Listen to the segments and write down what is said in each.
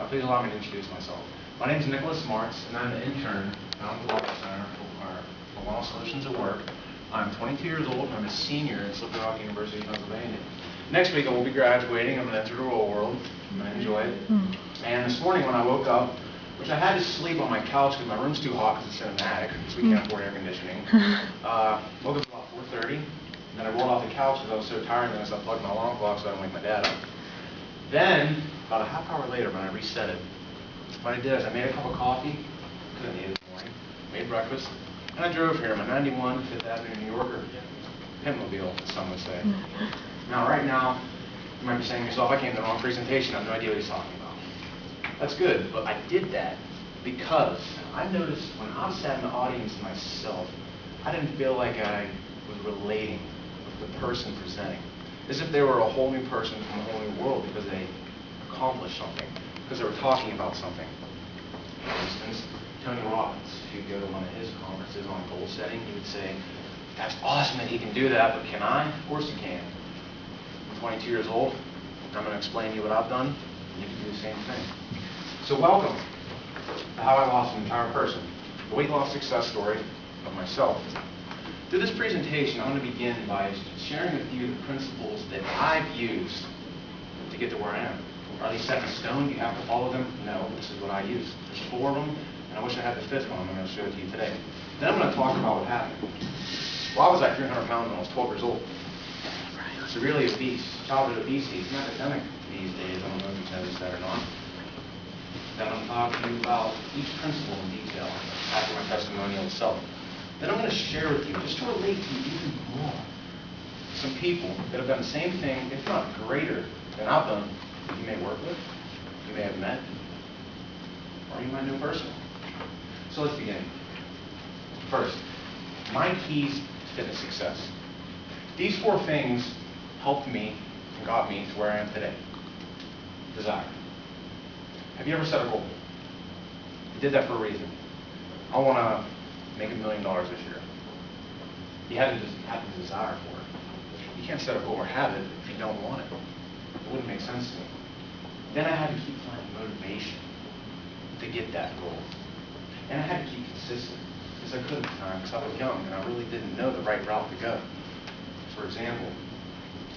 Please allow me to introduce myself. My name is Marts, and I'm the intern out at the Water Center for Wellness Solutions at Work. I'm 22 years old, and I'm a senior at Slippery Rock University of Pennsylvania. Next week I will be graduating. I'm going to enter the real world. I'm going to enjoy it. And this morning when I woke up, which I had to sleep on my couch because my room's too hot because it's in an attic, because we can't afford air conditioning. Woke up about 4:30, and then I rolled off the couch because I was so tired, and I plugged my alarm clock so I didn't wake my dad up. Then, about a half hour later, when I reset it, what I did is I made a cup of coffee, because I needed it this morning, made breakfast, and I drove here in my 91 Fifth Avenue New Yorker Pimpmobile, as some would say. Now, right now, you might be saying to yourself, I came to the wrong presentation. I have no idea what he's talking about. That's good, but I did that because I noticed when I sat in the audience myself, I didn't feel like I was relating with the person presenting, as if they were a whole new person from a whole new world because they accomplished something, because they were talking about something. For instance, Tony Robbins, if you go to one of his conferences on goal setting, he would say, that's awesome that he can do that, but can I? Of course he can. I'm 22 years old, and I'm going to explain to you what I've done, and you can do the same thing. So welcome to How I Lost an Entire Person, the weight loss success story of myself. Through this presentation, I'm going to begin by sharing with you the principles that I've used to get to where I am. Are they set in stone? Do you have to follow them? No, this is what I use. There's 4 of them, and I wish I had the 5th one. I'm going to show it to you today. Then I'm going to talk about what happened. Well, I was at 300 pounds when I was 12 years old. Severely obese. Childhood obesity. It's an epidemic these days. I don't know if you've noticed that or not. Then I'm talking to you about each principle in detail after my testimonial itself. Then I'm going to share with you, just to relate to you even more, some people that have done the same thing, if not greater, than I've done, that you may work with, you may have met, or you might know personally. So let's begin. First, my keys to fitness success. These 4 things helped me and got me to where I am today. Desire. Have you ever set a goal? You did that for a reason. I want to make $1 million this year. You had to just have the desire for it. You can't set a goal or have it if you don't want it. It wouldn't make sense to me. Then I had to keep finding motivation to get that goal. And I had to keep consistent, as I could at the time, because I was young and I really didn't know the right route to go. For example,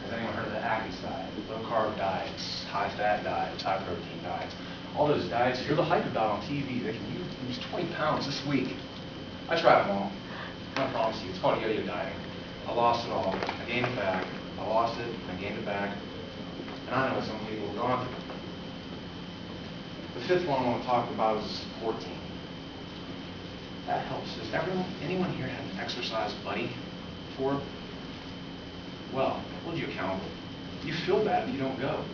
has anyone heard of the Atkins diet, low-carb diets, high-fat diets, high-protein diets? All those diets, you hear the hype about on TV. They can lose 20 pounds this week. I tried them all. I promise you, it's called yo-yo dieting. I lost it all. I gained it back. I lost it. I gained it back. And I know what some people have gone through. The 5th one I want to talk about is support team. That helps. Does anyone here have an exercise buddy before? Well, hold you accountable. You feel bad if you don't go.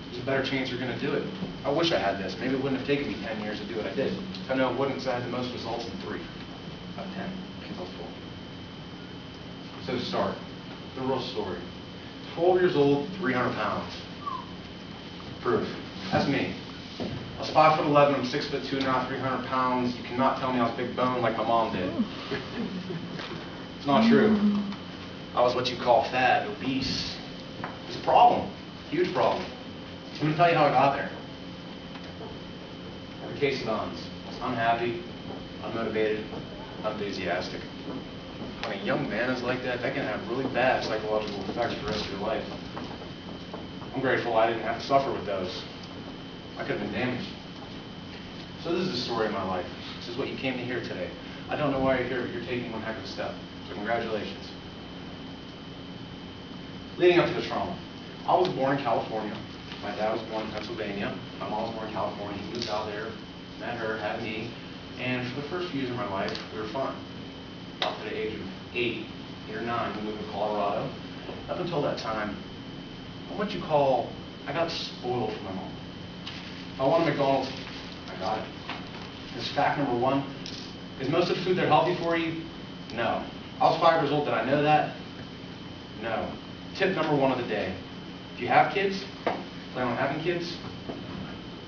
There's a better chance you're going to do it. I wish I had this. Maybe it wouldn't have taken me 10 years to do what I did. I know it wouldn't, because I had the most results in 3 out of 10. So to start, the real story. 12 years old, 300 pounds. Proof. That's me. I was 5'11", I'm 6'2" now, 300 pounds. You cannot tell me I was big bone like my mom did. It's not true. I was what you call fat, obese. It's a problem. Huge problem. I'm going to tell you how I got there. I have a case of uns. Unhappy, unmotivated, unenthusiastic. When a young man is like that, that can have really bad psychological effects for the rest of your life. I'm grateful I didn't have to suffer with those. I could have been damaged. So this is the story of my life. This is what you came to hear today. I don't know why you're here, but you're taking one heck of a step. So congratulations. Leading up to the trauma. I was born in California. My dad was born in Pennsylvania. My mom was born in California. He moved out there, met her, had me. And for the first few years of my life, we were fine. Up to the age of 8 or 9, we moved to Colorado. Up until that time, what you call, I got spoiled from my mom. If I wanted McDonald's, I got it. This is fact number 1. Is most of the food there healthy for you? No. I was 5 years old. Did I know that? No. Tip number 1 of the day. If you have kids, plan on having kids,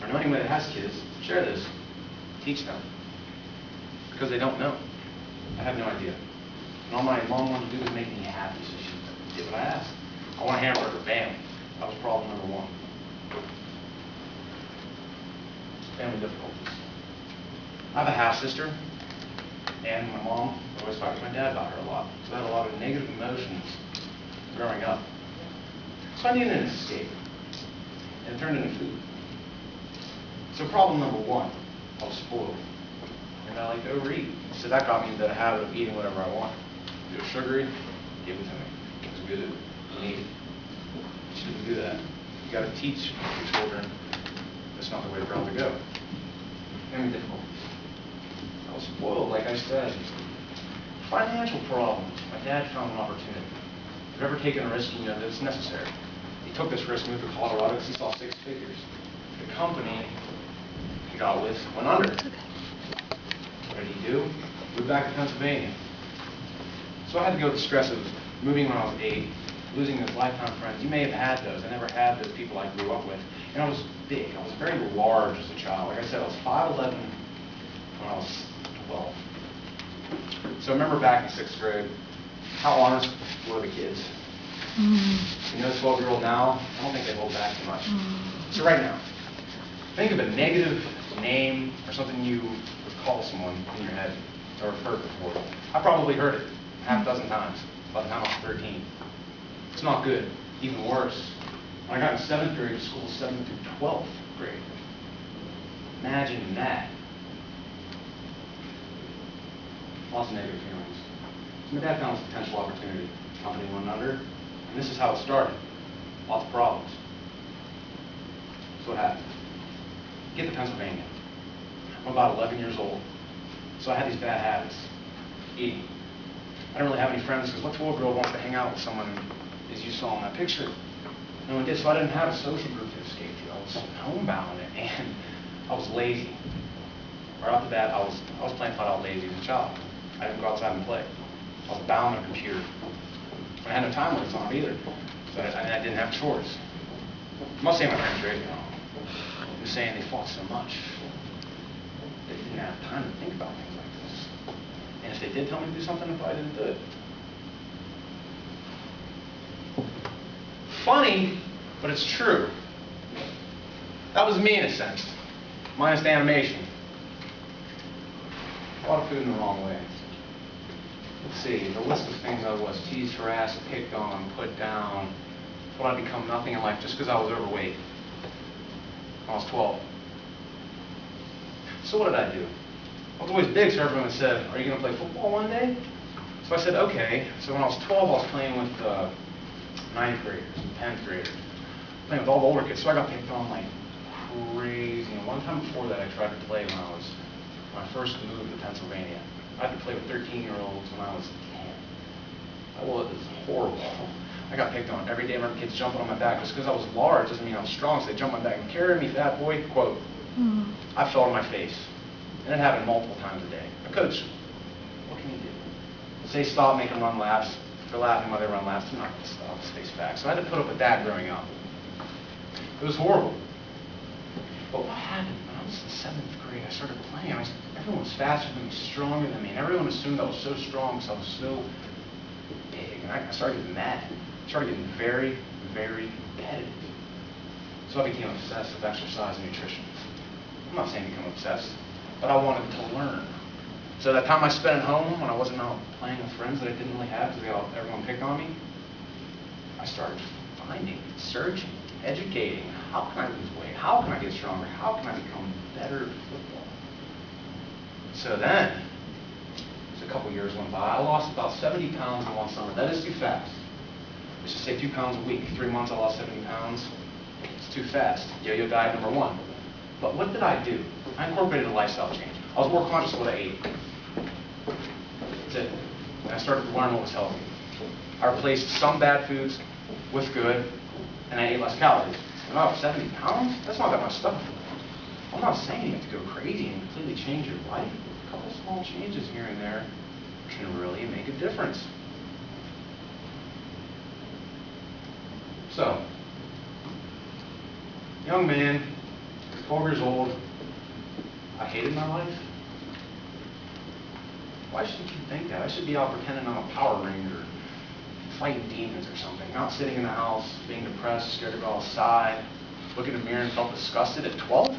or know anyone that has kids, share this. Teach them. Because they don't know. I have no idea. And all my mom wanted to do was make me happy, so she did what I asked. I want a hamburger. Bam. That was problem number 1. family difficulties. I have a half-sister, and my mom always talked to my dad about her a lot. So I had a lot of negative emotions growing up. So I needed an escape, and it turned into food. So problem number one, I was spoiled, and I like to overeat. So that got me into the habit of eating whatever I want. If it was sugary, give it to me. If it was good, I need it. You shouldn't do that. You got to teach your children that's not the way for them to go. Family difficulties. I was spoiled, like I said. Financial problems. My dad found an opportunity. If you've ever taken a risk, you know that it's necessary. He took this risk, moved to Colorado because he saw 6 figures. The company he got with went under. What did he do? Moved back to Pennsylvania. So I had to go through the stress of moving when I was 8, losing those lifetime friends. You may have had those. I never had those people I grew up with. And I was big. I was very large as a child. Like I said, I was 5'11" when I was 12. So I remember back in 6th grade, how honest were the kids? You know, 12-year-old now, I don't think they hold back too much. So right now, think of a negative name or something you would call someone in your head or have heard before. I probably heard it half a dozen times by the time I was 13. It's not good. Even worse, when I got in 7th grade, to school 7th through 12th grade. Imagine that. Lots of negative feelings. So my dad found this potential opportunity. The company went under, and this is how it started. Lots of problems. So what happened? Get to Pennsylvania. I'm about 11 years old. So I had these bad habits. Eating. I don't really have any friends because what 12-year-old wants to hang out with someone as you saw in that picture? No one did, so I didn't have a social group to escape to. I was homebound and I was lazy. Right off the bat, I was playing flat out lazy as a child. I didn't go outside and play. I was bound on a computer. I had no time limits on it either. So I didn't have chores. I'm not saying my parents raised me wrong. I'm just saying they fought so much. They didn't have time to think about things like this. And if they did tell me to do something, I probably didn't do it. Funny, but it's true. That was me in a sense, minus the animation. A lot of food in the wrong way. Let's see, the list of things I was teased, harassed, picked on, put down. Thought I'd become nothing in life just because I was overweight when I was 12. So what did I do? I was always big, so everyone said, are you going to play football one day? So I said, okay. So when I was 12, I was playing with 9th graders and 10th graders, playing with all the older kids. So I got picked on like crazy. And one time before that, I tried to play when I first moved to Pennsylvania. I had to play with 13-year-olds when I was 10. Well, it was horrible. I got picked on every day. I remember kids jumping on my back. Just because I was large doesn't mean I was strong, so they jumped on my back and carried me, fat boy, quote. I fell on my face. And it happened multiple times a day. A coach, what can you do? Say stop, make them run laps. If they're laughing while they run laps, I'm not going to stop. Let's face facts. So I had to put up with that growing up. It was horrible. But what happened? When I was in 7th grade, I started playing. Everyone was faster than me, stronger than me, and everyone assumed I was so strong because I was so big. And I started getting mad. I started getting very, very competitive. So I became obsessed with exercise and nutrition. I'm not saying become obsessed, but I wanted to learn. So that time I spent at home when I wasn't out playing with friends that I didn't really have because everyone picked on me, I started finding, searching, educating. How can I lose weight? How can I get stronger? How can I become better at football? So then, as a couple years went by, I lost about 70 pounds in one summer. That is too fast. Let's just say 2 pounds a week. 3 months I lost 70 pounds. It's too fast. Yo-yo diet number 1. But what did I do? I incorporated a lifestyle change. I was more conscious of what I ate. That's it. And I started to learn what was healthy. I replaced some bad foods with good, and I ate less calories. And I was 70 pounds? That's not that much stuff. I'm not saying you have to go crazy and completely change your life. A couple small changes here and there can really make a difference. So, young man, 12 years old, I hated my life. Why should you think that? I should be out pretending I'm a Power Ranger, fighting demons or something, not sitting in the house, being depressed, scared to go outside, looking in the mirror and felt disgusted at 12?